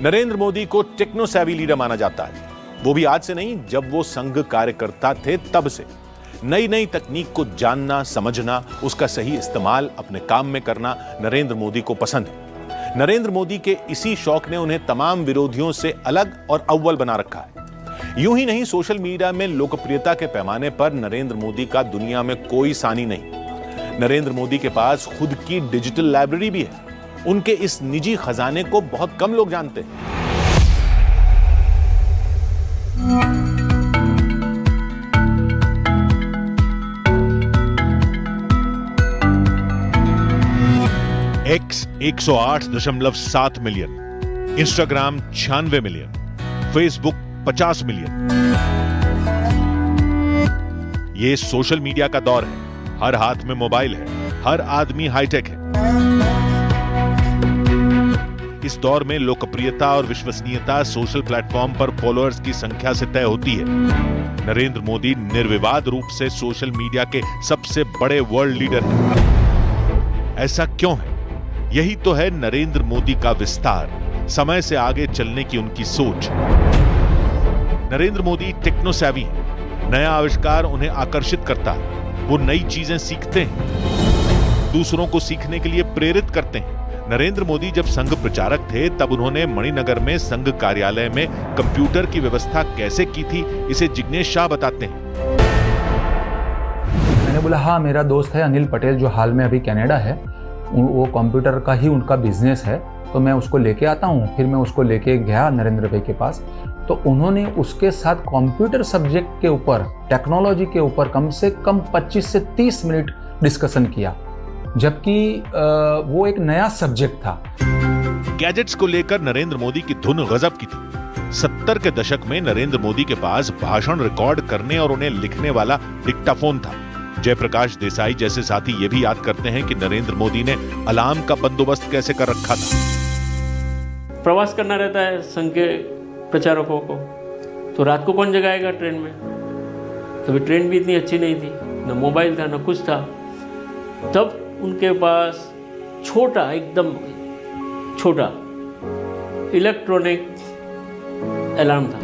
नरेंद्र मोदी को techno savvy leader माना जाता है। वो भी आज से नहीं, जब वो संघ कार्यकर्ता थे तब से। नई नई तकनीक को जानना, समझना, उसका सही इस्तेमाल अपने काम में करना नरेंद्र मोदी को पसंद है। नरेंद्र मोदी के इसी शौक ने उन्हें तमाम विरोधियों से अलग और अव्वल बना रखा है। यूं ही नहीं, सोशल मीडिया में लोकप्रियता के पैमाने पर नरेंद्र मोदी का दुनिया में कोई सानी नहीं। नरेंद्र मोदी के पास खुद की डिजिटल लाइब्रेरी भी है। उनके इस निजी खजाने को बहुत कम लोग जानते हैं। X 108.7 million, Instagram 96 million, Facebook 50 million. ये सोशल मीडिया का दौर है। हर हाथ में मोबाइल है, हर आदमी हाईटेक है। इस दौर में लोकप्रियता और विश्वसनीयता सोशल प्लेटफॉर्म पर फॉलोअर्स की संख्या से तय होती है। नरेंद्र मोदी निर्विवाद रूप से सोशल मीडिया के सबसे बड़े वर्ल्ड लीडर हैं। ऐसा क्यों है? यही तो है नरेंद्र मोदी का विस्तार, समय से आगे चलने की उनकी सोच। नरेंद्र मोदी टेक्नो सैवी हैं। नया आविष्कार उन्हें आकर्षित करता है। वो नई चीजें सीखते हैं, दूसरों को सीखने के लिए प्रेरित करते हैं। नरेंद्र मोदी जब संघ प्रचारक थे तब उन्होंने मणिनगर में संघ कार्यालय में कंप्यूटर की व्यवस्था कैसे की थी, इसे जिग्नेश शाह बताते हैं। मैंने बोला हाँ, मेरा दोस्त है अनिल पटेल जो हाल में अभी कनाडा है, वो कंप्यूटर का ही उनका बिजनेस है, तो मैं उसको लेके आता हूँ। फिर मैं उसको लेके गया नरेंद्र भाई के पास, तो उन्होंने उसके साथ कंप्यूटर सब्जेक्ट के ऊपर, टेक्नोलॉजी के ऊपर कम से कम 25 से 30 मिनट डिस्कशन किया, जबकि वो एक नया सब्जेक्ट था। गैजेट्स को लेकर नरेंद्र मोदी की धुन गजब की थी। 70 के दशक में नरेंद्र मोदी के पास भाषण रिकॉर्ड करने और उन्हें लिखने वाला डिक्टाफोन था। जयप्रकाश देसाई जैसे साथी ये भी याद करते हैं कि नरेंद्र मोदी ने अलार्म का बंदोबस्त कैसे कर रखा था। प्रवास करना रहता है संघ के प्रचारकों को, तो रात को कौन जगाएगा ट्रेन में? तभी ट्रेन भी इतनी अच्छी नहीं थी, न मोबाइल था न कुछ था। तब उनके पास छोटा, एकदम छोटा इलेक्ट्रॉनिक अलार्म था।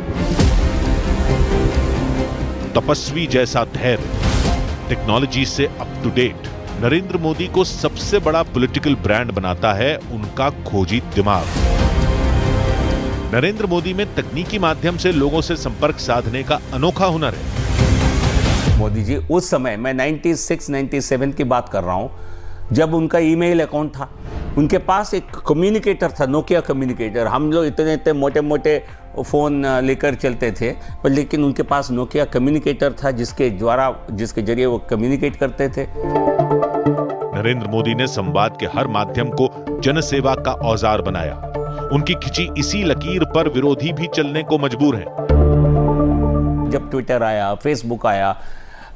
तपस्वी जैसा धैर्य, टेक्नोलॉजी से up to date. Narendra Modi को सबसे बड़ा पॉलिटिकल ब्रांड बनाता है उनका खोजी दिमाग। नरेंद्र मोदी में तकनीकी माध्यम से लोगों से संपर्क साधने का अनोखा हुनर है। मोदी जी उस समय, मैं 96-97 की बात कर रहा हूं, जब उनका ईमेल अकाउंट था, उनके पास एक कम्युनिकेटर था, नोकिया कम्युनिकेटर। हम लोग इतने मोटे मोटे फ़ोन लेकर चलते थे, पर लेकिन उनके पास नोकिया कम्युनिकेटर था जिसके जरिए वो कम्युनिकेट करते थे। नरेंद्र मोदी ने संवाद के हर माध्यम को जनसेवा का औजार बनाया। उनकी खिंची इसी लकीर पर विरोधी भी चलने को मजबूर हैं। जब ट्विटर आया, फेसबुक आया,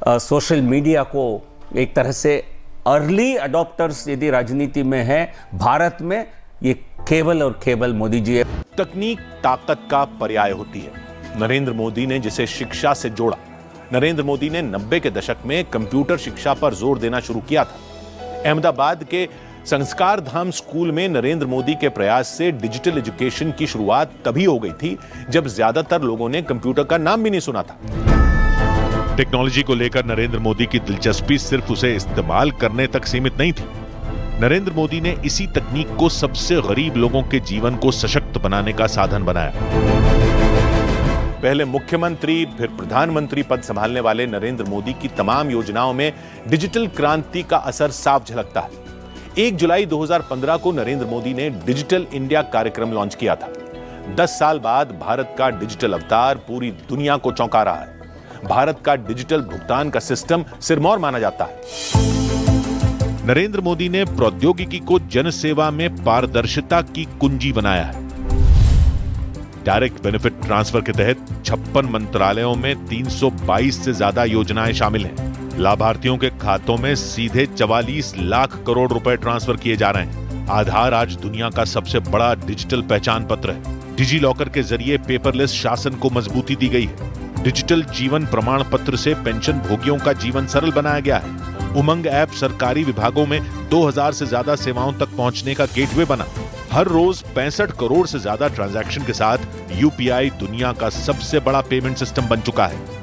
सोशल मीडिया को एक तरह से अर्ली अडॉप्टर्स यदि राजनीति में है भारत में, ये केवल और केवल मोदी जी है। तकनीक ताकत का पर्याय होती है। नरेंद्र मोदी ने जिसे शिक्षा से जोड़ा। नरेंद्र मोदी ने 90 के दशक में कंप्यूटर शिक्षा पर जोर देना शुरू किया था। अहमदाबाद के संस्कार धाम स्कूल में नरेंद्र मोदी के प्रयास से डिजिटल एजुकेशन की शुरुआत तभी हो गई थी जब ज्यादातर लोगों ने कंप्यूटर का नाम भी नहीं सुना था। टेक्नोलॉजी को लेकर नरेंद्र मोदी की दिलचस्पी सिर्फ उसे इस्तेमाल करने तक सीमित नहीं थी। नरेंद्र मोदी ने इसी तकनीक को सबसे गरीब लोगों के जीवन को सशक्त बनाने का साधन बनाया। पहले मुख्यमंत्री, फिर प्रधानमंत्री पद संभालने वाले नरेंद्र मोदी की तमाम योजनाओं में डिजिटल क्रांति का असर साफ झलकता है। 1 जुलाई 2015 को नरेंद्र मोदी ने डिजिटल इंडिया कार्यक्रम लॉन्च किया था। 10 साल बाद भारत का डिजिटल अवतार पूरी दुनिया को चौंका रहा है। भारत का डिजिटल भुगतान का सिस्टम सिरमौर माना जाता है। नरेंद्र मोदी ने प्रौद्योगिकी को जनसेवा में पारदर्शिता की कुंजी बनाया है। डायरेक्ट बेनिफिट ट्रांसफर के तहत 56 मंत्रालयों में 322 से ज्यादा योजनाएं शामिल हैं। लाभार्थियों के खातों में सीधे 44 लाख करोड़ रुपए ट्रांसफर किए जा रहे हैं। आधार आज दुनिया का सबसे बड़ा डिजिटल पहचान पत्र है। डिजी लॉकर के जरिए पेपरलेस शासन को मजबूती दी गई है। डिजिटल जीवन प्रमाण पत्र से पेंशन भोगियों का जीवन सरल बनाया गया है। उमंग ऐप सरकारी विभागों में 2000 से ज्यादा सेवाओं तक पहुंचने का गेटवे बना। हर रोज 65 करोड़ से ज्यादा ट्रांजैक्शन के साथ यूपीआई दुनिया का सबसे बड़ा पेमेंट सिस्टम बन चुका है।